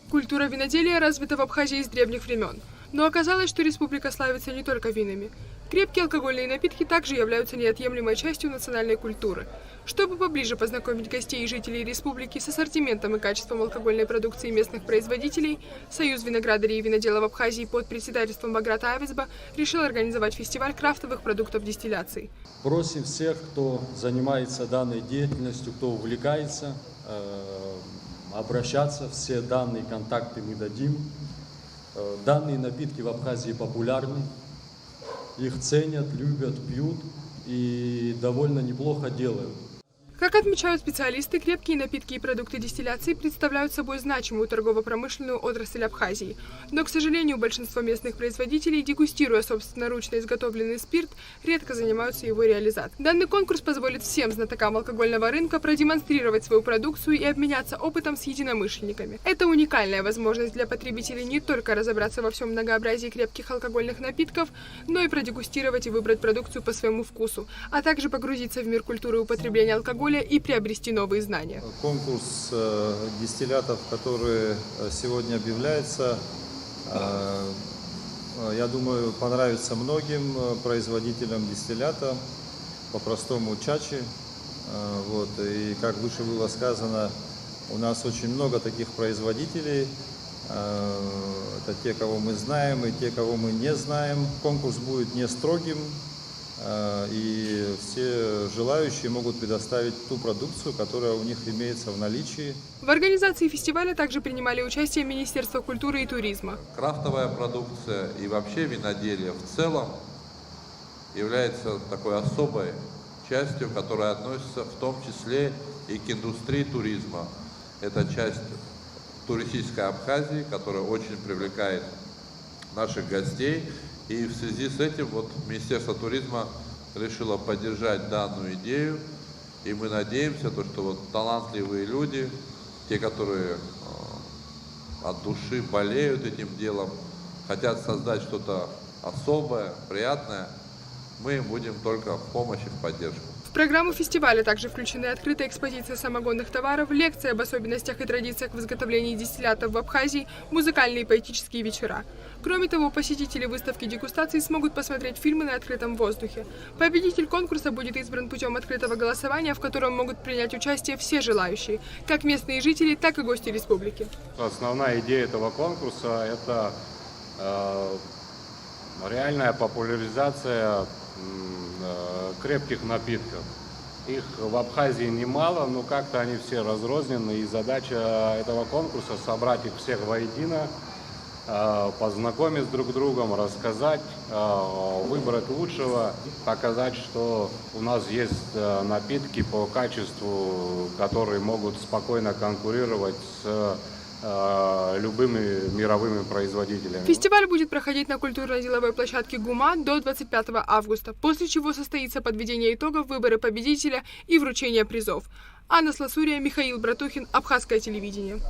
Культура виноделия развита в Абхазии с древних времен. Но оказалось, что республика славится не только винами. Крепкие алкогольные напитки также являются неотъемлемой частью национальной культуры. Чтобы поближе познакомить гостей и жителей республики с ассортиментом и качеством алкогольной продукции местных производителей, Союз виноградарей и виноделов Абхазии под председательством Баграта Авизба решил организовать фестиваль крафтовых продуктов дистилляции. Просим всех, кто занимается данной деятельностью, кто увлекается, обращаться. Все данные контакты мы дадим. Данные напитки в Абхазии популярны. Их ценят, любят, пьют и довольно неплохо делают. Как отмечают специалисты, крепкие напитки и продукты дистилляции представляют собой значимую торгово-промышленную отрасль Абхазии. Но, к сожалению, большинство местных производителей, дегустируя собственноручно изготовленный спирт, редко занимаются его реализацией. Данный конкурс позволит всем знатокам алкогольного рынка продемонстрировать свою продукцию и обменяться опытом с единомышленниками. Это уникальная возможность для потребителей не только разобраться во всем многообразии крепких алкогольных напитков, но и продегустировать и выбрать продукцию по своему вкусу, а также погрузиться в мир культуры употребления алкоголя и приобрести новые знания. Конкурс дистиллятов, который сегодня объявляется, я думаю, понравится многим производителям дистиллята, по-простому чачи. И как выше было сказано, у нас очень много таких производителей. Это те, кого мы знаем, и те, кого мы не знаем. Конкурс будет не строгим. И все желающие могут предоставить ту продукцию, которая у них имеется в наличии. В организации фестиваля также принимали участие Министерство культуры и туризма. Крафтовая продукция и вообще виноделие в целом является такой особой частью, которая относится в том числе и к индустрии туризма. Это часть туристической Абхазии, которая очень привлекает наших гостей. И в связи с этим Министерство туризма решило поддержать данную идею. И мы надеемся, что талантливые люди, те, которые от души болеют этим делом, хотят создать что-то особое, приятное, мы им будем только в помощь и в поддержку. В программу фестиваля также включены открытая экспозиция самогонных товаров, лекции об особенностях и традициях в изготовлении дистиллятов в Абхазии, музыкальные и поэтические вечера. Кроме того, посетители выставки дегустаций смогут посмотреть фильмы на открытом воздухе. Победитель конкурса будет избран путем открытого голосования, в котором могут принять участие все желающие, как местные жители, так и гости республики. Основная идея этого конкурса – это реальная популяризация крепких напитков. Их в Абхазии немало, но как-то они все разрознены, и задача этого конкурса – собрать их всех воедино, познакомить друг с другом, рассказать, выбрать лучшего, показать, что у нас есть напитки по качеству, которые могут спокойно конкурировать с любыми мировыми производителями. Фестиваль будет проходить на культурно-деловой площадке ГУМА до 25 августа, после чего состоится подведение итогов, выборы победителя и вручение призов. Анна Сласурия, Михаил Братухин, Абхазское телевидение.